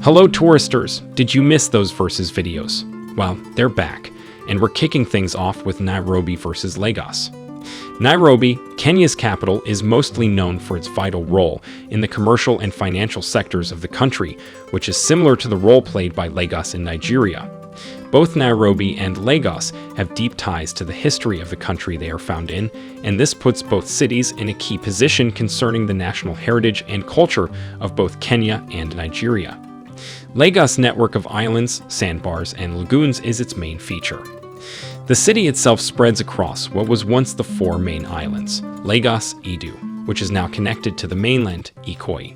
Hello touristers, did you miss those versus videos? Well, they're back, and we're kicking things off with Nairobi versus Lagos. Nairobi, Kenya's capital, is mostly known for its vital role in the commercial and financial sectors of the country, which is similar to the role played by Lagos in Nigeria. Both Nairobi and Lagos have deep ties to the history of the country they are found in, and this puts both cities in a key position concerning the national heritage and culture of both Kenya and Nigeria. Lagos' network of islands, sandbars, and lagoons is its main feature. The city itself spreads across what was once the four main islands: Lagos, Edu, which is now connected to the mainland, E-koyi,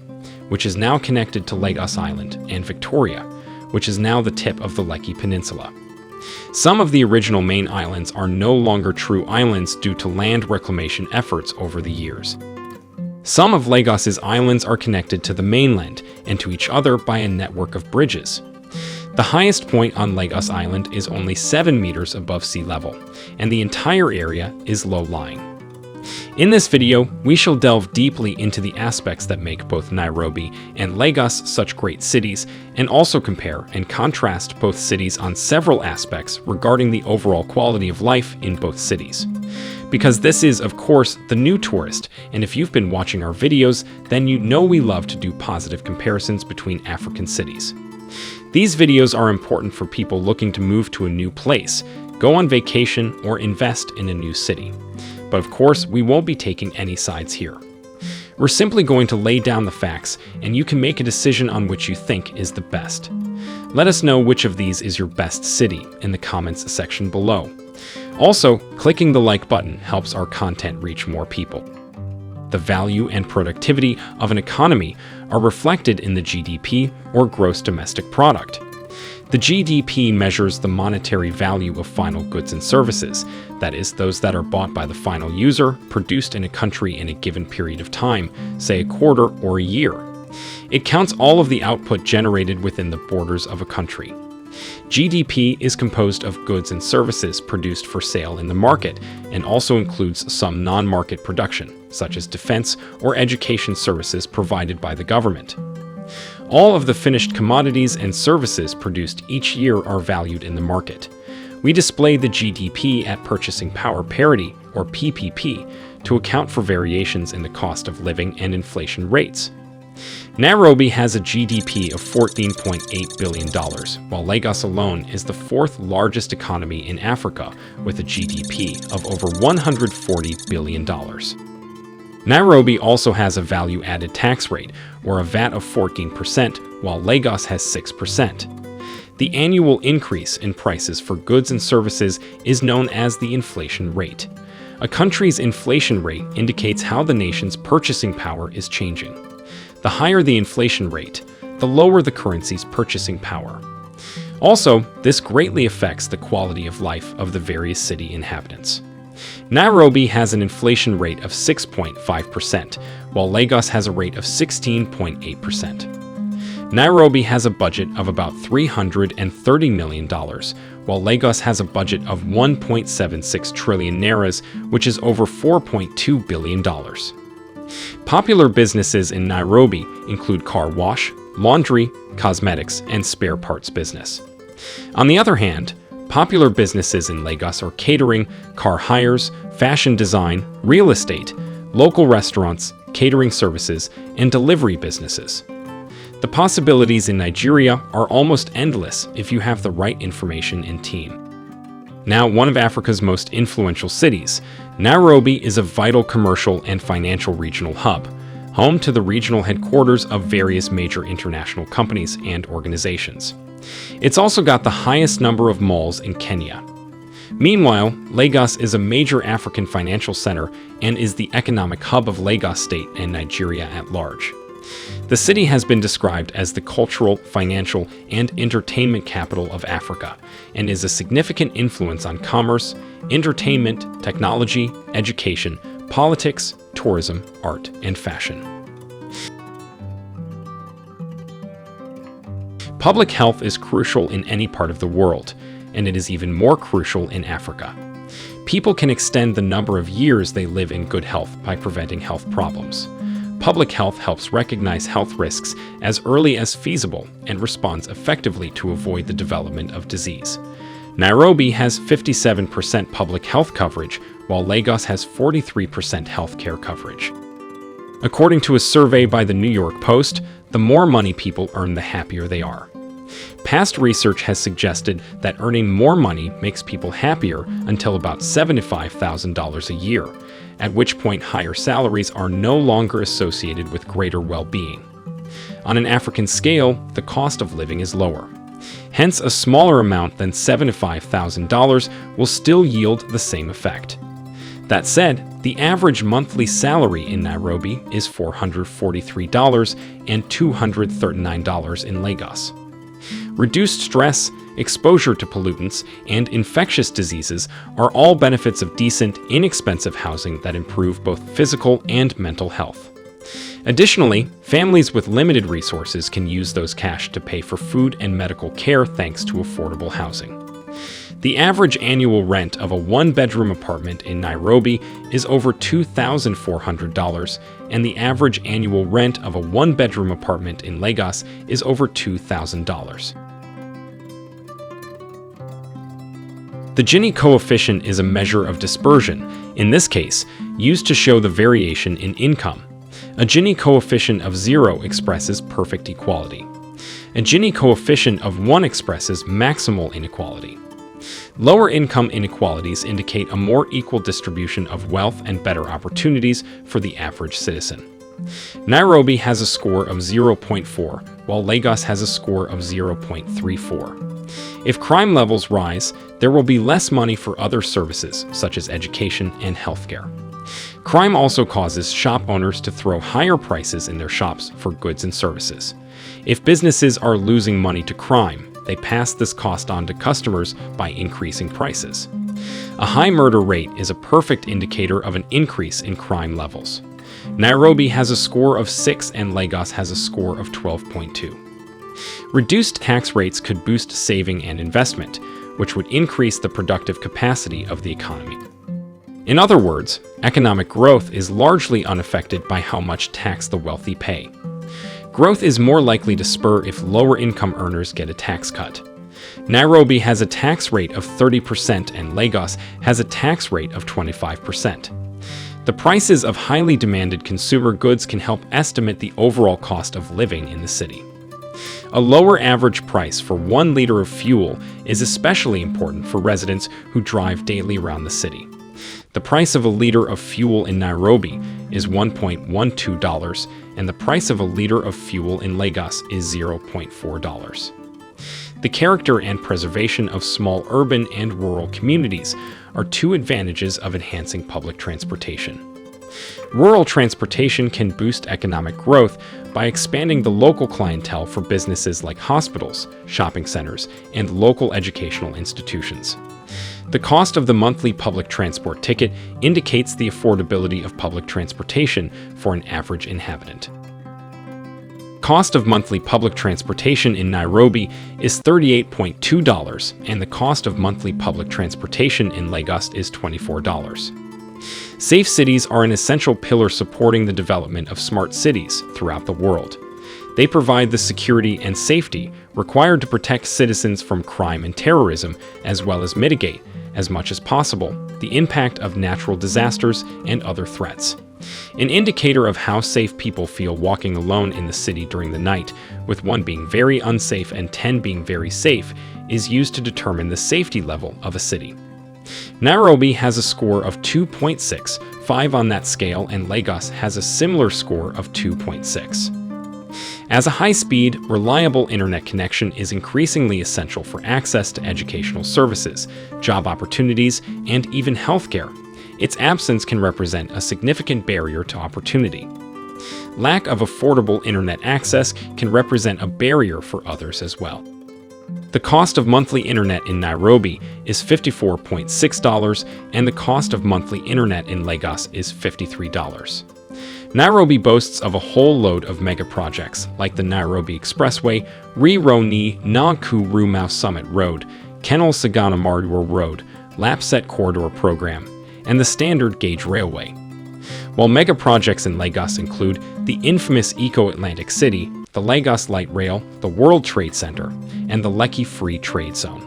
which is now connected to Lagos Island, and Victoria, which is now the tip of the Lekki Peninsula. Some of the original main islands are no longer true islands due to land reclamation efforts over the years. Some of Lagos's islands are connected to the mainland and to each other by a network of bridges. The highest point on Lagos Island is only 7 meters above sea level, and the entire area is low-lying. In this video, we shall delve deeply into the aspects that make both Nairobi and Lagos such great cities, and also compare and contrast both cities on several aspects regarding the overall quality of life in both cities. Because this is, of course, the new tourist, and if you've been watching our videos, then you know we love to do positive comparisons between African cities. These videos are important for people looking to move to a new place, go on vacation, or invest in a new city. But of course, we won't be taking any sides here. We're simply going to lay down the facts, and you can make a decision on which you think is the best. Let us know which of these is your best city in the comments section below. Also, clicking the like button helps our content reach more people. The value and productivity of an economy are reflected in the GDP, or gross domestic product. The GDP measures the monetary value of final goods and services, that is, those that are bought by the final user, produced in a country in a given period of time, say a quarter or a year. It counts all of the output generated within the borders of a country. GDP is composed of goods and services produced for sale in the market, and also includes some non-market production, such as defense or education services provided by the government. All of the finished commodities and services produced each year are valued in the market. We display the GDP at purchasing power parity, or PPP, to account for variations in the cost of living and inflation rates. Nairobi has a GDP of $14.8 billion, while Lagos alone is the fourth largest economy in Africa with a GDP of over $140 billion. Nairobi also has a value-added tax rate, or a VAT of 14%, while Lagos has 6%. The annual increase in prices for goods and services is known as the inflation rate. A country's inflation rate indicates how the nation's purchasing power is changing. The higher the inflation rate, the lower the currency's purchasing power. Also, this greatly affects the quality of life of the various city inhabitants. Nairobi has an inflation rate of 6.5%, while Lagos has a rate of 16.8%. Nairobi has a budget of about $330 million, while Lagos has a budget of 1.76 trillion nairas, which is over $4.2 billion. Popular businesses in Nairobi include car wash, laundry, cosmetics, and spare parts business. On the other hand, popular businesses in Lagos are catering, car hires, fashion design, real estate, local restaurants, catering services, and delivery businesses. The possibilities in Nigeria are almost endless if you have the right information and team. Now, one of Africa's most influential cities, Nairobi is a vital commercial and financial regional hub, home to the regional headquarters of various major international companies and organizations. It's also got the highest number of malls in Kenya. Meanwhile, Lagos is a major African financial center and is the economic hub of Lagos State and Nigeria at large. The city has been described as the cultural, financial, and entertainment capital of Africa, and is a significant influence on commerce, entertainment, technology, education, politics, tourism, art, and fashion. Public health is crucial in any part of the world, and it is even more crucial in Africa. People can extend the number of years they live in good health by preventing health problems. public health helps recognize health risks as early as feasible and responds effectively to avoid the development of disease. Nairobi has 57% public health coverage, while Lagos has 43% healthcare coverage. According to a survey by the New York Post, the more money people earn, the happier they are. Past research has suggested that earning more money makes people happier until about $75,000 a year, at which point higher salaries are no longer associated with greater well-being. On an African scale, the cost of living is lower. Hence, a smaller amount than $75,000 will still yield the same effect. That said, the average monthly salary in Nairobi is $443 and $239 in Lagos. Reduced stress, exposure to pollutants, and infectious diseases are all benefits of decent, inexpensive housing that improve both physical and mental health. Additionally, families with limited resources can use those cash to pay for food and medical care thanks to affordable housing. The average annual rent of a one-bedroom apartment in Nairobi is over $2,400, and the average annual rent of a one-bedroom apartment in Lagos is over $2,000. The Gini coefficient is a measure of dispersion, in this case, used to show the variation in income. A Gini coefficient of 0 expresses perfect equality. A Gini coefficient of 1 expresses maximal inequality. Lower income inequalities indicate a more equal distribution of wealth and better opportunities for the average citizen. Nairobi has a score of 0.4, while Lagos has a score of 0.34. If crime levels rise, there will be less money for other services, such as education and healthcare. Crime also causes shop owners to throw higher prices in their shops for goods and services. If businesses are losing money to crime, they pass this cost on to customers by increasing prices. A high murder rate is a perfect indicator of an increase in crime levels. Nairobi has a score of 6 and Lagos has a score of 12.2. Reduced tax rates could boost saving and investment, which would increase the productive capacity of the economy. In other words, economic growth is largely unaffected by how much tax the wealthy pay. Growth is more likely to spur if lower-income earners get a tax cut. Nairobi has a tax rate of 30% and Lagos has a tax rate of 25%. The prices of highly demanded consumer goods can help estimate the overall cost of living in the city. A lower average price for 1 liter of fuel is especially important for residents who drive daily around the city. The price of a liter of fuel in Nairobi is $1.12, and the price of a liter of fuel in Lagos is $0.4. The character and preservation of small urban and rural communities are two advantages of enhancing public transportation. Rural transportation can boost economic growth by expanding the local clientele for businesses like hospitals, shopping centers, and local educational institutions. The cost of the monthly public transport ticket indicates the affordability of public transportation for an average inhabitant. Cost of monthly public transportation in Nairobi is $38.2, and the cost of monthly public transportation in Lagos is $24. Safe cities are an essential pillar supporting the development of smart cities throughout the world. They provide the security and safety required to protect citizens from crime and terrorism, as well as mitigate, as much as possible, the impact of natural disasters and other threats. An indicator of how safe people feel walking alone in the city during the night, with 1 being very unsafe and 10 being very safe, is used to determine the safety level of a city. Nairobi has a score of 2.65 on that scale, and Lagos has a similar score of 2.6. As a high-speed, reliable internet connection is increasingly essential for access to educational services, job opportunities, and even healthcare, its absence can represent a significant barrier to opportunity. Lack of affordable internet access can represent a barrier for others as well. The cost of monthly internet in Nairobi is $54.6, and the cost of monthly internet in Lagos is $53. Nairobi boasts of a whole load of mega projects like the Nairobi Expressway, Rironi Nakuru Mau Summit Road, Kenol Sagana Mardur Road, Lapset Corridor Program, and the Standard Gauge Railway. while mega projects in Lagos include the infamous Eco-Atlantic City, the Lagos Light Rail, the World Trade Center, and the Lekki Free Trade Zone.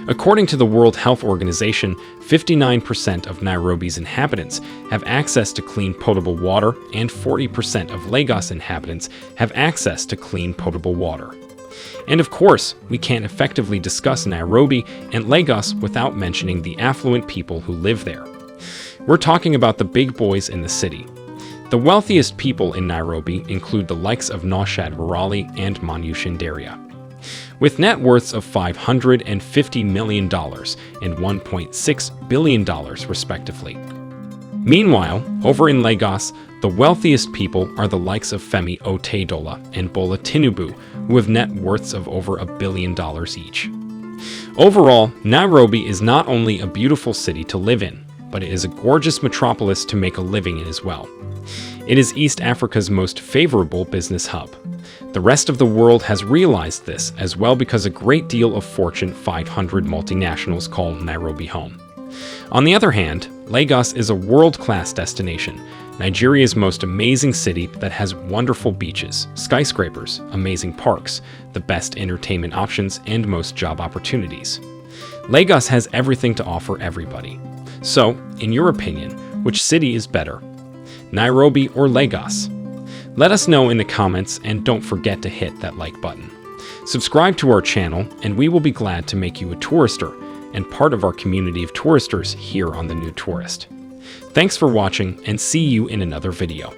According to the World Health Organization, 59% of Nairobi's inhabitants have access to clean potable water, and 40% of Lagos inhabitants have access to clean potable water. And of course, we can't effectively discuss Nairobi and Lagos without mentioning the affluent people who live there. We're talking about the big boys in the city. The wealthiest people in Nairobi include the likes of Naushad Virali and Manu Shindaria, with net worths of $550 million and $1.6 billion respectively. Meanwhile, over in Lagos, the wealthiest people are the likes of Femi Otedola and Bola Tinubu, who have net worths of over $1 billion each. Overall, Nairobi is not only a beautiful city to live in, but it is a gorgeous metropolis to make a living in as well. It is East Africa's most favorable business hub. The rest of the world has realized this as well because a great deal of Fortune 500 multinationals call Nairobi home. On the other hand, Lagos is a world-class destination, Nigeria's most amazing city that has wonderful beaches, skyscrapers, amazing parks, the best entertainment options, and most job opportunities. Lagos has everything to offer everybody. So, in your opinion, which city is better? Nairobi or Lagos? Let us know in the comments, and don't forget to hit that like button. Subscribe to our channel and we will be glad to make you a tourister and part of our community of touristers here on The New Tourist. Thanks for watching and see you in another video.